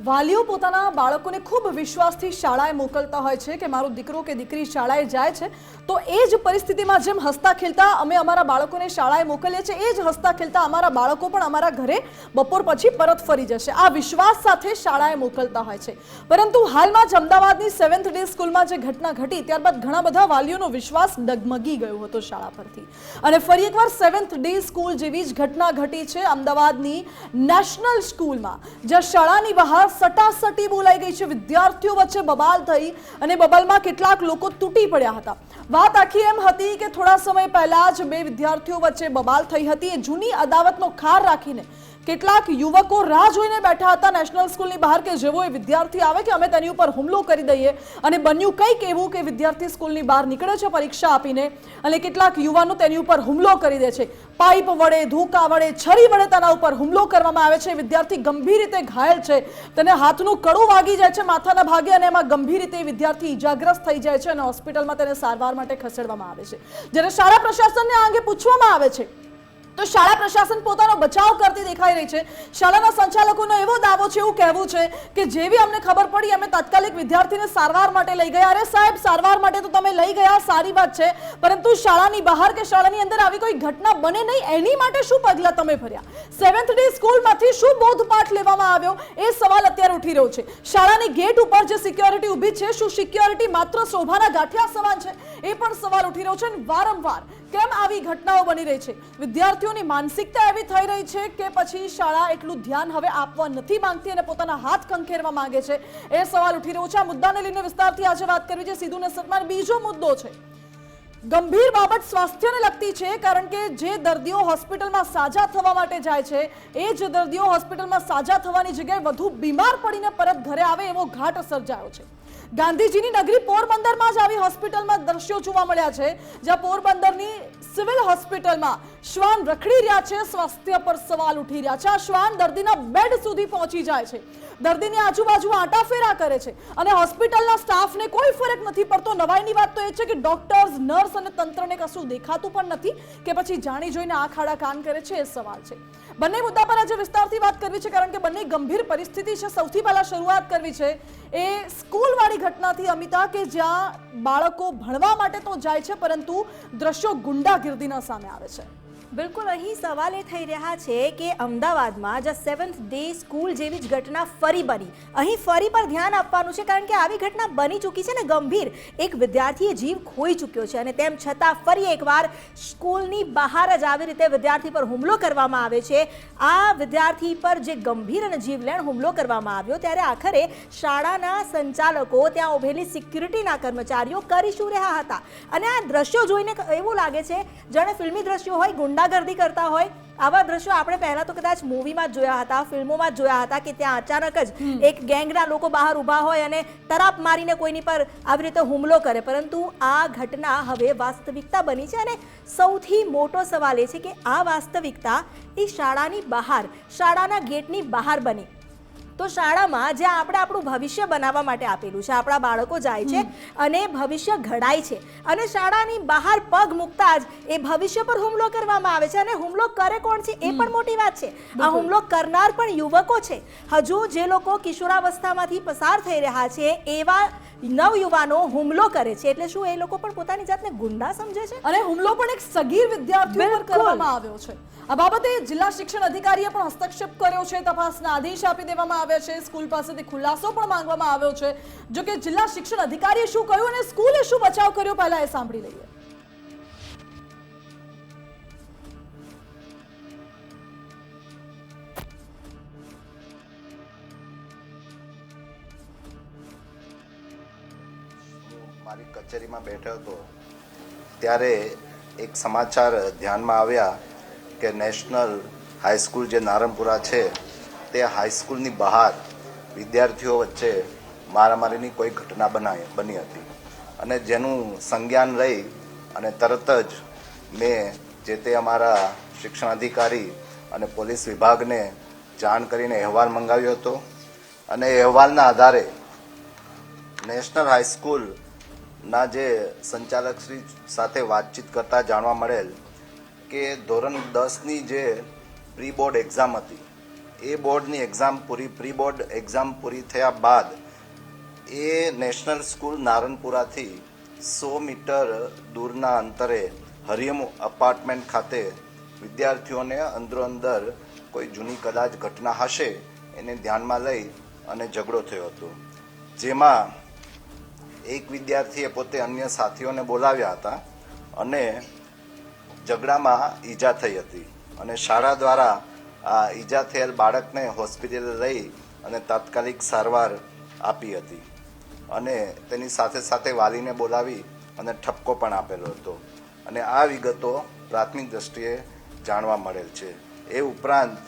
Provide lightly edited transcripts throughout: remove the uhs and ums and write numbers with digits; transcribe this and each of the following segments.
વાલીઓ પોતાના બાળકોને ખૂબ વિશ્વાસથી શાળાએ મોકલતા હોય છે કે મારો દીકરો કે દીકરી શાળાએ જાય છે તો એ જ પરિસ્થિતિમાં જેમ હસતા ખેલતા અમે અમારા બાળકોને શાળાએ મોકલીએ છીએ એ જ હસતા ખેલતા અમારા બાળકો પણ અમારા ઘરે બપોર પછી પરત ફરી જશે આ વિશ્વાસ સાથે શાળાએ મોકલતા હોય છે પરંતુ હાલમાં જ અમદાવાદની 7th ડે સ્કૂલમાં જે ઘટના ઘટી ત્યારબાદ ઘણા બધા વાલીઓનો વિશ્વાસ ડગમગી ગયો હતો શાળા પરથી અને ફરી એકવાર 7th ડે સ્કૂલ જેવી જ ઘટના ઘટી છે અમદાવાદની નેશનલ સ્કૂલમાં જ્યાં શાળાની બહાર સટાસટી બોલાઈ ગઈ છે વિદ્યાર્થીઓ વચ્ચે બબાલ થઈ અને બબાલમાં કેટલાક લોકો તૂટી પડ્યા હતા વાત આખી એમ હતી કે થોડા સમય પહેલા જ બે વિદ્યાર્થીઓ વચ્ચે બબાલ થઈ હતી એ જૂની અદાવતનો ખાર રાખીને કેટલાક યુવકો રાહ જોઈને બેઠા હતા નેશનલ સ્કૂલની બહાર કે જેવો એ વિદ્યાર્થી આવે કે અમે તેની ઉપર હુમલો કરી દઈએ અને બન્યું કંઈક એવું કે વિદ્યાર્થી સ્કૂલની બહાર નીકળે છે પરીક્ષા આપીને અને કેટલાક યુવાનો તેની ઉપર હુમલો કરી દે છે પાઇપ વડે ધોકા વડે છરી વડે તેના ઉપર હુમલો કરવામાં આવે છે વિદ્યાર્થી ગંભીર રીતે ઘાયલ છે તેને હાથનું કડું વાગી જાય છે માથાના ભાગે અને એમાં ગંભીર રીતે વિદ્યાર્થી ઇજાગ્રસ્ત થઈ જાય છે અને હોસ્પિટલમાં તેને સારવાર માટે ખસેડવામાં આવે છે જ્યારે શાળા પ્રશાસનને આ અંગે પૂછવામાં આવે છે તો શાળા પ્રશાસન પોતાનો બચાવ કરતી દેખાઈ રહી છે શાળાના સંચાલકોનો એવો દાવો છે એવું કહેવું છે કે જેવી અમને ખબર પડી અમે તાત્કાલિક વિદ્યાર્થીને સારવાર માટે લઈ ગયા અરે સાહેબ સારવાર માટે તો તમે લઈ ગયા સારી વાત છે પરંતુ શાળાની બહાર કે શાળાની અંદર આવી કોઈ ઘટના બને નહીં એની માટે શું પગલાં તમે ભર્યા 7th ડે સ્કૂલમાંથી શું બોધપાઠ લેવામાં આવ્યો એ સવાલ અત્યારે ઉઠી રહ્યો છે શાળાની ગેટ ઉપર જે સિક્યોરિટી ઊભી છે શું સિક્યોરિટી માત્ર શોભાના ગાંઠિયા સમાન છે એ પણ સવાલ ઉઠી રહ્યો છે અને વારંવાર કેમ આવી ઘટનાઓ બની રહી છે વિદ્યાર્થીઓની માનસિકતા એવી થઈ રહી છે કે પછી શાળા એટલું ધ્યાન હવે આપવા નથી માંગતી અને પોતાના હાથ ખંખેરવા માંગે છે એ સવાલ ઉઠી રહ્યો છે આ મુદ્દાને લઈને વિસ્તારથી આજે વાત કરવી છે સીધું ને સન્માન બીજો મુદ્દો છે ગંભીર બાબત સ્વાસ્થ્યને લગતી છે કારણ કે જે દર્દીઓ હોસ્પિટલમાં સાજા થવા માટે જાય છે એ જ દર્દીઓ હોસ્પિટલમાં સાજા થવાની જગ્યાએ વધુ બીમાર પડીને પરત ઘરે આવે એવો ઘાટ સર્જાયો છે ગાંધીજીની નગરી પોરબંદરમાં જ આવી હોસ્પિટલમાં દ્રશ્યો જોવા મળ્યા છે જ્યાં પોરબંદરની સિવિલ હોસ્પિટલમાં શ્વાન રખડી રહ્યા છે સ્વાસ્થ્ય પર સવાલ ઉઠી રહ્યા છે આ શ્વાન દર્દીના બેડ સુધી પહોંચી જાય છે દર્દીની આજુબાજુ આંટાફેરા કરે છે અને હોસ્પિટલના સ્ટાફને કોઈ ફરક નથી પડતો નવાઈની વાત તો એ છે કે ડોક્ટર્સ નર્સ અને તંત્રને કશું દેખાતું પણ નથી કે પછી જાણી જોઈને આંખ આડા કાન કરે છે એ સવાલ છે બંને મુદ્દા પર આજે વિસ્તારથી વાત કરવી છે કારણ કે બંને ગંભીર પરિસ્થિતિ છે સૌથી પહેલા શરૂઆત કરવી છે એ સ્કૂલવાળી ઘટનાથી અમિતા કે જ્યાં બાળકો ભણવા માટે તો જાય છે પરંતુ દ્રશ્યો ગુંડાગીર્દીના સામે આવે છે બિલકુલ અહીં સવાલ એ થઈ રહ્યા છે કે અમદાવાદમાં જે 7th ડે સ્કૂલ જેવી જ ઘટના ફરી બની અહીં ફરી પર ધ્યાન આપવાનું છે કારણ કે આવી ઘટના બની ચૂકી છે ને ગંભીર એક વિદ્યાર્થીએ જીવ ખોઈ ચૂક્યો છે અને તેમ છતાં ફરી એકવાર સ્કૂલની બહાર જ આવી રીતે વિદ્યાર્થી પર હુમલો કરવામાં આવે છે આ વિદ્યાર્થી પર જે ગંભીર અને જીવલેણ હુમલો કરવામાં આવ્યો ત્યારે આખરે શાળાના સંચાલકો ત્યાં ઉભેલી સિક્યુરિટીના કર્મચારીઓ કરી શું રહ્યા હતા અને આ દ્રશ્યો જોઈને એવું લાગે છે જાણે ફિલ્મી દ્રશ્યો હોય ગુંડાગર્દી કરતા હોય આવા દ્રશ્યો આપણે પહેલા તો કદાચ મૂવીમાં જોયા હતા ફિલ્મોમાં જ જોયા હતા કે ત્યાં અચાનક જ એક ગેંગના લોકો બહાર ઊભા હોય અને તરાપ મારીને કોઈની પર આવી રીતે હુમલો કરે પરંતુ આ ઘટના હવે વાસ્તવિકતા બની છે અને સૌથી મોટો સવાલ એ છે કે આ વાસ્તવિકતા એ શાળાની બહાર શાળાના ગેટની બહાર બની તો શાળામાં જ્યાં આપણે આપણું ભવિષ્ય બનાવવા માટે આપેલું છે આપણા બાળકો જાય છે અને ભવિષ્ય ઘડાય છે અને શાળાની બહાર પગ મૂકતા જ એ ભવિષ્ય પર હુમલો કરવામાં આવે છે અને હુમલો કરે કોણ છે એ પણ મોટી વાત છે આ હુમલો કરનાર પણ યુવકો છે હજુ જે લોકો કિશોરાવસ્થામાંથી પસાર થઈ રહ્યા છે એવા નવયુવાનો હુમલો કરે છે એટલે શું એ લોકો પણ પોતાની જાતને ગુંડા સમજે છે અને હુમલો પણ એક સગીર વિદ્યાર્થી પર કરવામાં આવ્યો છે આ બાબતે જિલ્લા શિક્ષણ અધિકારીએ પણ હસ્તક્ષેપ કર્યો છે તપાસના આદેશ આપી દેવામાં આવ્યા છે સ્કૂલ પાસેથી ખુલાસો પણ માંગવામાં આવ્યો છે જો કે જિલ્લા શિક્ષણ અધિકારીએ શું કહ્યું અને સ્કૂલે શું બચાવ કર્યો પહેલા એ સાંભળી લઈએ મારી કચેરીમાં બેઠો હતો ત્યારે એક સમાચાર ધ્યાનમાં આવ્યા કે નેશનલ હાઈસ્કૂલ જે નારણપુરા છે તે હાઈસ્કૂલની બહાર વિદ્યાર્થીઓ વચ્ચે મારામારીની કોઈ ઘટના બની હતી અને જેનું સંજ્ઞાન લઈ અને તરત જ મેં જે તે અમારા શિક્ષણ અધિકારી અને પોલીસ વિભાગને જાણ કરીને અહેવાલ મંગાવ્યો હતો અને અહેવાલના આધારે નેશનલ હાઈસ્કૂલના જે સંચાલકશ્રી સાથે વાતચીત કરતા જાણવા મળેલ કે ધોરણ 10ની જે પ્રી બોર્ડ એક્ઝામ હતી એ બોર્ડની એક્ઝામ પ્રી બોર્ડ એક્ઝામ પૂરી થયા બાદ એ નેશનલ સ્કૂલ નારણપુરાથી 100 મીટર દૂરના અંતરે હરિયમ અપાર્ટમેન્ટ ખાતે વિદ્યાર્થીઓને અંદરોઅંદર કોઈ જૂની કદાચ ઘટના હશે એને ધ્યાનમાં લઈ અને ઝઘડો થયો હતો, જેમાં એક વિદ્યાર્થીએ પોતે અન્ય સાથીઓને બોલાવ્યા હતા અને ઝઘડામાં ઈજા થઈ હતી અને શાળા દ્વારા આ ઈજા થયેલ બાળકને હોસ્પિટલે લઈ અને તાત્કાલિક સારવાર આપી હતી અને તેની સાથે સાથે વાલીને બોલાવી અને ઠપકો પણ આપેલો હતો અને આ વિગતો પ્રાથમિક દ્રષ્ટિએ જાણવા મળેલ છે. એ ઉપરાંત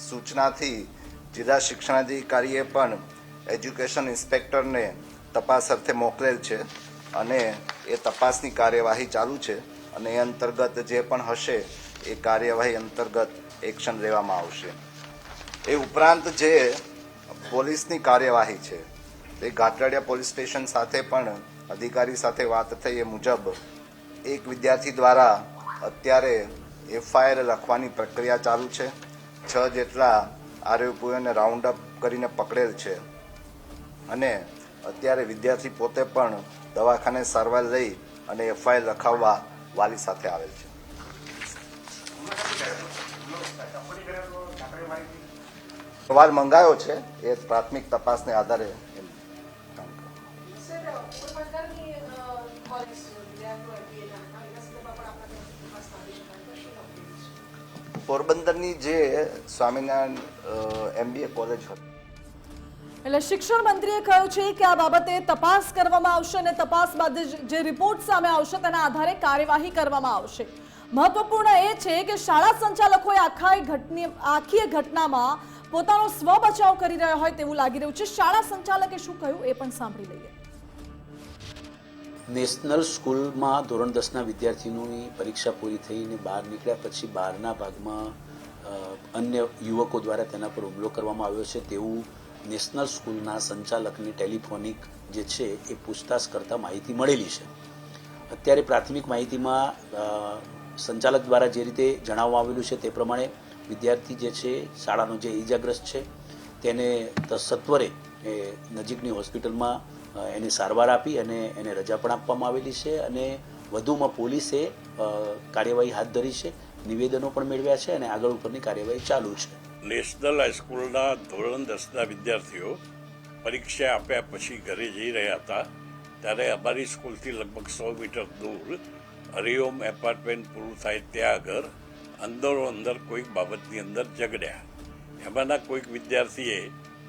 સૂચનાથી જિલ્લા શિક્ષણાધિકારીએ પણ એજ્યુકેશન ઇન્સ્પેક્ટરને તપાસ અર્થે મોકલેલ છે અને એ તપાસની કાર્યવાહી ચાલુ છે અને એ અંતર્ગત જે પણ હશે એ કાર્યવાહી અંતર્ગત એક્શન લેવામાં આવશે. એ ઉપરાંત જે પોલીસની કાર્યવાહી છે તે ઘાટડિયા પોલીસ સ્ટેશન સાથે પણ અધિકારી સાથે વાત થઈ એ મુજબ એક વિદ્યાર્થી દ્વારા અત્યારે એફઆઈઆર લખવાની પ્રક્રિયા ચાલુ છે. 6 જેટલા આરોપીઓને રાઉન્ડ અપ કરીને પકડેલ છે અને અત્યારે વિદ્યાર્થી પોતે પણ દવાખાને સારવાર લઈ અને એફઆઈઆર લખાવવા વાલી સાથે આવેલ છે. સવાલ મંગાયો છે એ પ્રાથમિક તપાસને આધારે પોરબંદરની જે સ્વામિનારાયણ MBA કોલેજ હતી. એટલે શિક્ષણ મંત્રીએ કહ્યું છે કે આ બાબતે તપાસ કરવામાં આવશે અને તપાસ બાદ જે રિપોર્ટ સામે આવશે તેના આધારે કાર્યવાહી કરવામાં આવશે. મહત્વપૂર્ણ એ છે કે શાળા સંચાલકોએ આખી ઘટનામાં પોતાનો સ્વ બચાવ કરી રહ્યા હોય તેવું લાગી રહ્યું છે. શાળા સંચાલકે શું કહ્યું એ પણ સાંભળી લઈએ. નેશનલ સ્કૂલમાં ધોરણ 10ના વિદ્યાર્થીઓની પરીક્ષા પૂરી થઈને બહાર નીકળ્યા પછી બહારના ભાગમાં અન્ય યુવકો દ્વારા તેના પર હુમલો કરવામાં આવ્યો છે તેવું નેશનલ સ્કૂલના સંચાલકની ટેલિફોનિક જે છે એ પૂછતાછ કરતા માહિતી મળેલી છે. અત્યારે પ્રાથમિક માહિતીમાં સંચાલક દ્વારા જે રીતે જણાવવામાં આવેલું છે તે પ્રમાણે વિદ્યાર્થી જે છે શાળાનો જે ઈજાગ્રસ્ત છે તેને સત્વરે નજીકની હોસ્પિટલમાં એને સારવાર આપી અને એને રજા પણ આપવામાં આવેલી છે અને વધુમાં પોલીસે કાર્યવાહી હાથ ધરી છે, નિવેદનો પણ મેળવ્યા છે અને આગળ ઉપરની કાર્યવાહી ચાલુ છે. નેશનલ હાઈસ્કૂલના ધોરણ 10ના વિદ્યાર્થીઓ પરીક્ષા આપ્યા પછી ઘરે જઈ રહ્યા હતા ત્યારે અમારી સ્કૂલથી લગભગ 100 મીટર દૂર હરિઓમ એપાર્ટમેન્ટ પૂરું થાય ત્યાં આગળ અંદર કોઈક બાબતની અંદર ઝઘડ્યા. એમાંના કોઈક વિદ્યાર્થીએ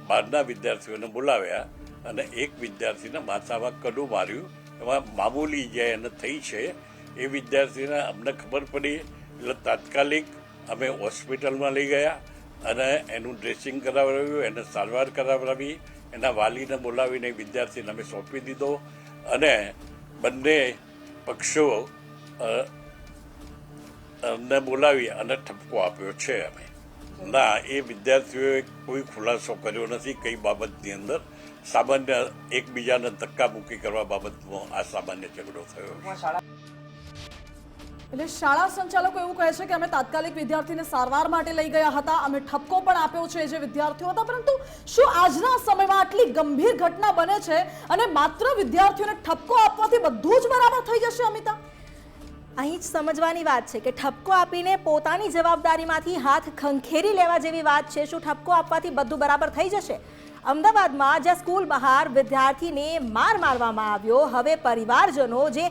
બહારના વિદ્યાર્થીઓને બોલાવ્યા અને એક વિદ્યાર્થીને માથામાં કડું માર્યું. એમાં મામૂલી ઈજા એને થઈ છે. એ વિદ્યાર્થીને અમને ખબર પડી એટલે તાત્કાલિક અમે હોસ્પિટલમાં લઈ ગયા અને એનું ડ્રેસિંગ કરાવડાવ્યું, એને સારવાર કરાવડાવી, એના વાલીને બોલાવીને વિદ્યાર્થીને અમે સોંપી દીધો અને બંને પક્ષો ને બોલાવી અને ઠપકો આપ્યો છે. અમે ના, એ વિદ્યાર્થીઓએ કોઈ ખુલાસો કર્યો નથી કઈ બાબતની અંદર. સામાન્ય એકબીજાને ધક્કા મૂકી કરવા બાબતમાં આ સામાન્ય ઝઘડો થયો. એટલે શાળા સંચાલકો એવું કહે છે કે અમે તાત્કાલિક વિદ્યાર્થીને સારવાર માટે લઈ ગયા હતા, અમે ઠપકો પણ આપ્યો છે જે વિદ્યાર્થીઓ હતા. પરંતુ શું આજના સમયમાં આટલી ગંભીર ઘટના બને છે અને માત્ર વિદ્યાર્થીઓને ઠપકો આપવાથી બધું જ બરાબર થઈ જશે? અમિતા, અહીં જ સમજવાની વાત છે કે ઠપકો આપીને પોતાની જવાબદારીમાંથી હાથ ખંખેરી લેવા જેવી વાત છે. શું ઠપકો આપવાથી બધું બરાબર થઈ જશે? અમદાવાદમાં જ્યાં સ્કૂલ બહાર વિદ્યાર્થીને મારવામાં આવ્યો, હવે પરિવારજનો જે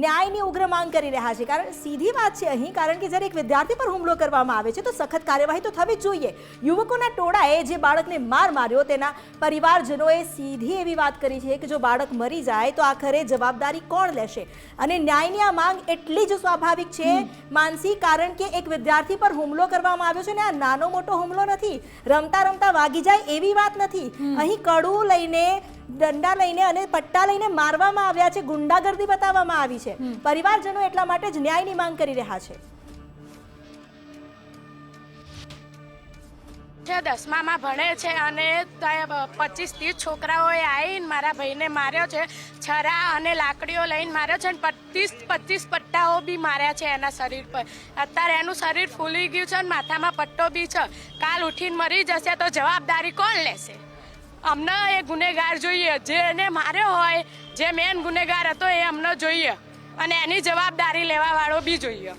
ન્યાયની ઉગ્ર માંગ કરી રહ્યા છે. કારણ સીધી વાત છે અહીં, કારણ કે જ્યારે એક વિદ્યાર્થી પર હુમલો કરવામાં આવે છે તો સખત કાર્યવાહી તો થવી જ જોઈએ. યુવકોના ટોળાએ જે બાળકને માર્યો તેના પરિવારજનોએ સીધી એવી વાત કરી છે કે જો બાળક મરી જાય તો આખરે જવાબદારી કોણ લેશે? અને ન્યાયની આ માંગ એટલી જ સ્વાભાવિક છે માનસી, કારણ કે એક વિદ્યાર્થી પર હુમલો કરવામાં આવ્યો છે ને આ નાનો મોટો હુમલો નથી, રમતા રમતા વાગી જાય એવી વાત નથી. અહીં કડું લઈને, દંડા લઈને અને પટ્ટા લઈને મારવામાં આવ્યા છે, ગુંડાગર્દી બતાવવામાં આવી છે. પરિવારજનો એટલા માટે જ ન્યાયની માંગ કરી રહ્યા છે. છે, 10મામાં ભણે છે અને 25-30 છોકરાઓએ આવીને મારા ભાઈને માર્યો છે. છરા અને લાકડીઓ લઈને માર્યો છે અને 25 પટ્ટાઓ બી માર્યા છે એના શરીર પર. અત્યારે એનું શરીર ફૂલી ગયું છે અને માથામાં પટ્ટો બી છે. કાલ ઉઠીને મરી જશે તો જવાબદારી કોણ લેશે? અમને એ ગુનેગાર જોઈએ, જેને માર્યો હોય, જે મેન ગુનેગાર હતો એ અમને જોઈએ અને એની જવાબદારી લેવાવાળો બી જોઈએ.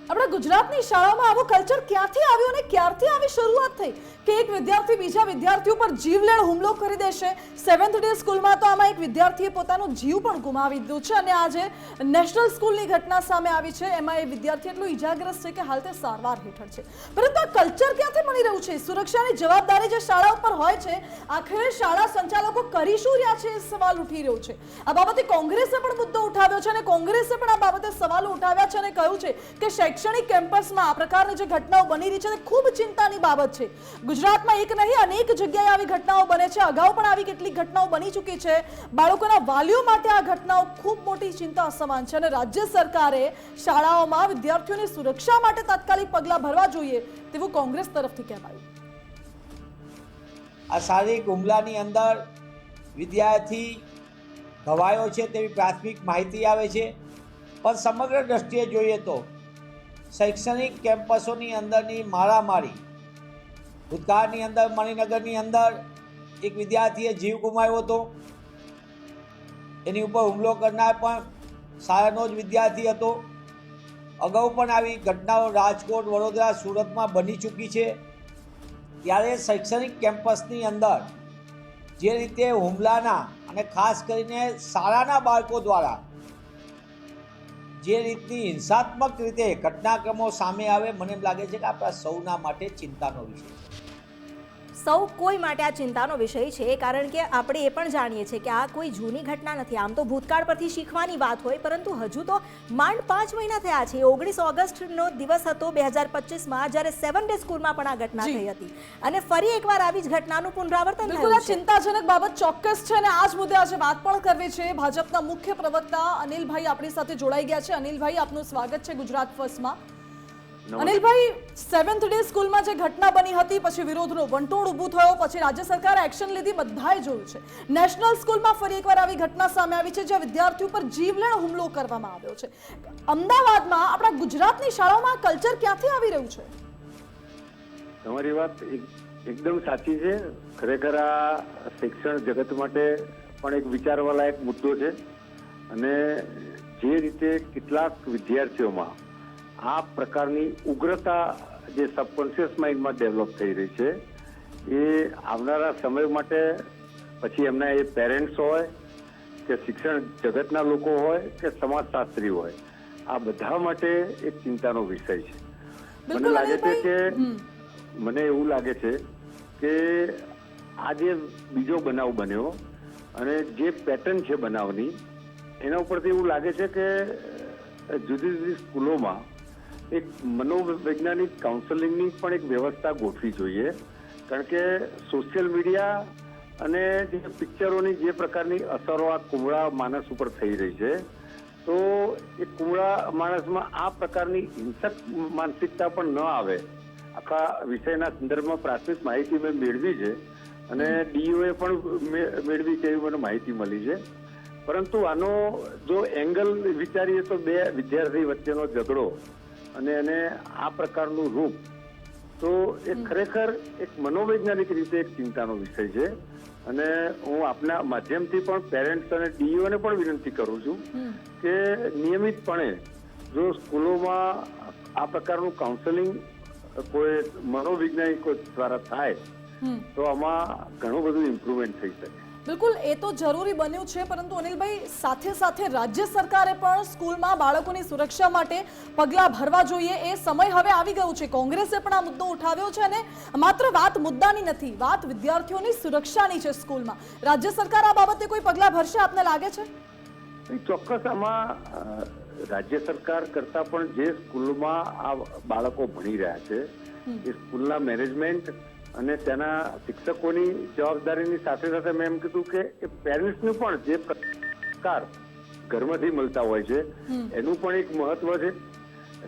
આપણા ગુજરાતની શાળામાં આવો કલ્ચર ક્યાંથી આવ્યો અને ક્યારથી આવી શરૂઆત થઈ કે એક વિદ્યાર્થી બીજા વિદ્યાર્થીઓ પર જીવલેણ હુમલો કરી દેશે? 7th ડે સ્કૂલમાં તો આમાં એક વિદ્યાર્થીએ પોતાનો જીવ પણ ગુમાવી દીધો છે અને આજે નેશનલ સ્કૂલની ઘટના સામે આવી છે. એમાં એ વિદ્યાર્થી એટલો ઇજાગ્રસ્ત છે કે હાલ તે સારવાર હેઠળ છે. પરંતુ આ કલ્ચર ક્યાંથી મળી રહ્યું છે? સુરક્ષાની જવાબદારી જે શાળા ઉપર હોય છે, આખરે શાળા સંચાલકો કરી શું રહ્યા છે એ સવાલ ઉઠી રહ્યો છે. આ બાબતે કોંગ્રેસે પણ મુદ્દો ઉઠાવ્યો છે અને કોંગ્રેસે પણ આ બાબતે સવાલો ઉઠાવ્યા છે અને કહ્યું છે કે શૈક્ષણિક કેમ્પસમાં આ પ્રકારની જે ઘટનાઓ બની રહી છે તે ખૂબ ચિંતાની બાબત છે. ગુજરાતમાં એક નહીં અનેક જગ્યાએ આવી ઘટનાઓ બને છે. અગાઉ પણ આવી કેટલીક ઘટનાઓ બની ચૂકી છે. બાળકોના વાલીઓ માટે આ ઘટનાઓ ખૂબ મોટી ચિંતા સમાન છે અને રાજ્ય સરકારે શાળાઓમાં વિદ્યાર્થીઓની સુરક્ષા માટે તાત્કાલિક પગલાં ભરવા જોઈએ તેવું કોંગ્રેસ તરફથી કહેવાયું. આ શારીરિક હુમલાની અંદર વિદ્યાર્થી ઘવાયો છે તેવી પ્રાથમિક માહિતી આવે છે, પણ સમગ્ર દ્રષ્ટિએ જોઈએ તો શૈક્ષણિક કેમ્પસોની અંદરની મારામારી, ભૂતકાળની અંદર મણિનગરની અંદર એક વિદ્યાર્થીએ જીવ ગુમાવ્યો હતો. એની ઉપર હુમલો કરનાર પણ શાળાનો જ વિદ્યાર્થી હતો. અગાઉ પણ આવી ઘટનાઓ રાજકોટ, વડોદરા, સુરતમાં બની ચૂકી છે. ત્યારે શૈક્ષણિક કેમ્પસની અંદર જે રીતે હુમલાના અને ખાસ કરીને શાળાના બાળકો દ્વારા જે રીતની હિંસાત્મક રીતે ઘટનાક્રમો સામે આવે, મને એમ લાગે છે કે આપણા સૌના માટે ચિંતાનો વિષય છે. સૌ કોઈ માટે આ ચિંતાનો વિષય છે, કારણ કે આપણે એ પણ જાણીએ છીએ કે આ કોઈ જૂની ઘટના નથી. આમ તો ભૂતકાળ પરથી શીખવાની વાત હોય, પરંતુ હજુ તો માંડ 5 મહિના થયા છે. 19 ઓગસ્ટનો દિવસ હતો 2025માં, જ્યારે 7th ડે સ્કૂલમાં પણ આ ઘટના થઈ હતી અને ફરી એકવાર આવી જ ઘટનાનું પુનરાવર્તન બિલકુલ થયું છે. ચિંતાજનક બાબત ચોક્કસ છે અને આ જ મુદ્દે આજે વાત પણ કરવી છે. ભાજપના મુખ્ય પ્રવક્તા અનિલભાઈ આપણી સાથે જોડાઈ ગયા છે. અનિલભાઈ, આપનું સ્વાગત છે ગુજરાત ફર્સ્ટમાં. અનિલભાઈ, 7th ડે સ્કૂલમાં જે ઘટના બની હતી, પછી વિરોધનો વંટોળ ઊભું થયો, પછી રાજ્ય સરકારે એક્શન લીધી, બધાએ જોયું છે. નેશનલ સ્કૂલમાં ફરી એકવાર આવી ઘટના સામે આવી છે જ્યાં વિદ્યાર્થીઓ પર જીવલેણ હુમલો કરવામાં આવ્યો છે. અમદાવાદમાં આપણા ગુજરાતની શાળાઓમાં કલ્ચર ક્યાંથી આવી રહ્યું છે? તમારી વાત એકદમ સાચી છે. ખરેખર આ શિક્ષણ જગત માટે પણ એક વિચારવા લાયક મુદ્દો છે અને જે રીતે કેટલાક વિદ્યાર્થીઓમાં આ પ્રકારની ઉગ્રતા જે સબકોન્શિયસ માઇન્ડમાં ડેવલપ થઈ રહી છે, એ આવનારા સમય માટે પછી એમના એ પેરેન્ટ્સ હોય કે શિક્ષણ જગતના લોકો હોય કે સમાજશાસ્ત્રી હોય, આ બધા માટે એક ચિંતાનો વિષય છે. મને એવું લાગે છે કે આ જે બીજો બનાવ બન્યો અને જે પેટર્ન છે બનાવની, એના ઉપરથી એવું લાગે છે કે જુદી જુદી સ્કૂલોમાં એક મનોવૈજ્ઞાનિક કાઉન્સેલિંગની પણ એક વ્યવસ્થા ગોઠવી જોઈએ. કારણ કે સોશિયલ મીડિયા અને જે પિક્ચરોની જે પ્રકારની અસરો આ કુમળા માણસ ઉપર થઈ રહી છે, તો એ કુમળા માણસમાં આ પ્રકારની હિંસક માનસિકતા પણ ન આવે. આખા વિષયના સંદર્ભમાં પ્રાથમિક માહિતી મેં મેળવી છે અને ડીઓએ પણ મેળવી છે એવી મને માહિતી મળી છે. પરંતુ આનો જો એંગલ વિચારીએ તો બે વિદ્યાર્થી વચ્ચેનો ઝઘડો અને એને આ પ્રકારનું રૂપ, તો એ ખરેખર એક મનોવૈજ્ઞાનિક રીતે એક ચિંતાનો વિષય છે. અને હું આપના માધ્યમથી પણ પેરેન્ટ્સ અને ડીઈઓને પણ વિનંતી કરું છું કે નિયમિતપણે જો સ્કૂલોમાં આ પ્રકારનું કાઉન્સેલિંગ કોઈ મનોવૈજ્ઞાનિકો દ્વારા થાય તો આમાં ઘણું બધું ઇમ્પ્રુવમેન્ટ થઈ શકે. બિલકુલ, એ તો જરૂરી બન્યું છે, પરંતુ અનિલભાઈ, સાથે સાથે રાજ્ય સરકારે પણ સ્કૂલમાં બાળકોની સુરક્ષા માટે પગલાં ભરવા જોઈએ. એ સમય હવે આવી ગયો છે. કોંગ્રેસે પણ આ મુદ્દો ઉઠાવ્યો છે અને માત્ર વાત મુદ્દાની નથી, વાત વિદ્યાર્થીઓની સુરક્ષાની છે સ્કૂલમાં. રાજ્ય સરકાર આ બાબતે કોઈ પગલાં ભરશે, આપને લાગે છે? ચોક્કસ આમાં રાજ્ય સરકાર કરતા પણ જે સ્કૂલમાં આ બાળકો ભણી રહ્યા છે એ સ્કૂલના મેનેજમેન્ટ અને તેના શિક્ષકોની જવાબદારીની સાથે સાથે મેં એમ કીધું કે એ પેરેન્ટ્સનું પણ જે પ્રકાર ઘરમાંથી મળતા હોય છે એનું પણ એક મહત્વ છે.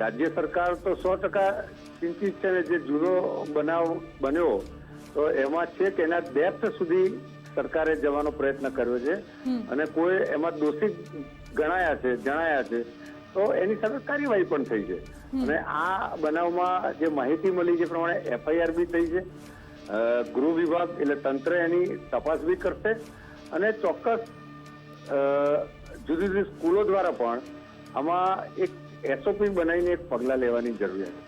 રાજ્ય સરકાર તો 100% કિંચિત છે ને જે જૂનો બનાવ બન્યો તો એમાં છે કે એના ડેપ્થ સુધી સરકારે જવાનો પ્રયત્ન કર્યો છે અને કોઈ એમાં દોષિત જણાયા છે તો એની સામે કાર્યવાહી પણ થઈ છે અને આ બનાવમાં જે માહિતી મળી છે પ્રમાણે FIR બી થઈ છે. ગૃહ વિભાગ એટલે તંત્ર એની તપાસ બી કરશે અને ચોક્કસ જુદી જુદી સ્કૂલો દ્વારા પણ આમાં એક SOP બનાવીને એક પગલાં લેવાની જરૂરિયાત છે.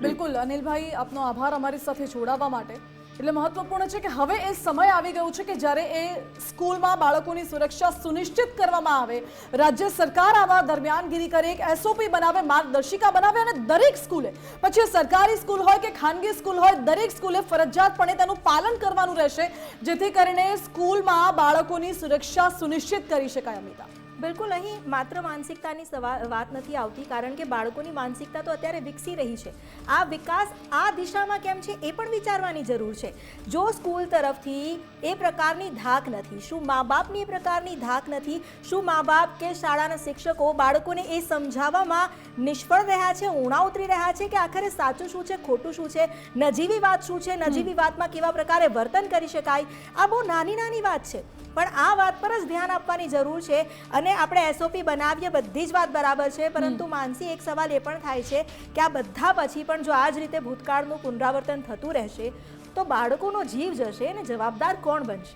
બિલકુલ અનિલભાઈ, આપનો આભાર અમારી સાથે જોડાવા માટે. એટલે મહત્વપૂર્ણ છે કે હવે એ સમય આવી ગયો છે કે જ્યારે એ સ્કૂલમાં બાળકોની સુરક્ષા સુનિશ્ચિત કરવામાં આવે, રાજ્ય સરકાર આવા દરમિયાનગીરી કરે, એક SOP બનાવે, માર્ગદર્શિકા બનાવે અને દરેક સ્કૂલે, પછી સરકારી સ્કૂલ હોય કે ખાનગી સ્કૂલ હોય, દરેક સ્કૂલે ફરજિયાતપણે તેનું પાલન કરવાનું રહેશે, જેથી કરીને સ્કૂલમાં બાળકોની સુરક્ષા સુનિશ્ચિત કરી શકાય. અમિતા, બિલકુલ, અહીં માત્ર માનસિકતાની વાત નથી આવતી, કારણ કે બાળકોની માનસિકતા તો અત્યારે વિકસી રહી છે. આ વિકાસ આ દિશામાં કેમ છે એ પણ વિચારવાની જરૂર છે. જો સ્કૂલ તરફથી એ પ્રકારની ધાક નથી, શું મા બાપની એ પ્રકારની ધાક નથી, શું મા બાપ કે શાળાના શિક્ષકો બાળકોને એ સમજાવવામાં નિષ્ફળ રહ્યા છે, ઊણા ઉતરી રહ્યા છે કે આખરે સાચું શું છે, ખોટું શું છે, નજીવી વાત શું છે, નજીવી વાતમાં કેવા પ્રકારે વર્તન કરી શકાય, આ બહુ નાની નાની વાત છે, પણ આ વાત પર જ ધ્યાન આપવાની જરૂર છે. અને આપણે SOP બનાવીએ, બધી જ વાત બરાબર છે, પરંતુ માનસી એક સવાલ એ પણ થાય છે કે આ બધા પછી પણ જો આ જ રીતે ભૂતકાળનું પુનરાવર્તન થતું રહેશે તો બાળકોનો જીવ જશે અને જવાબદાર કોણ બનશે?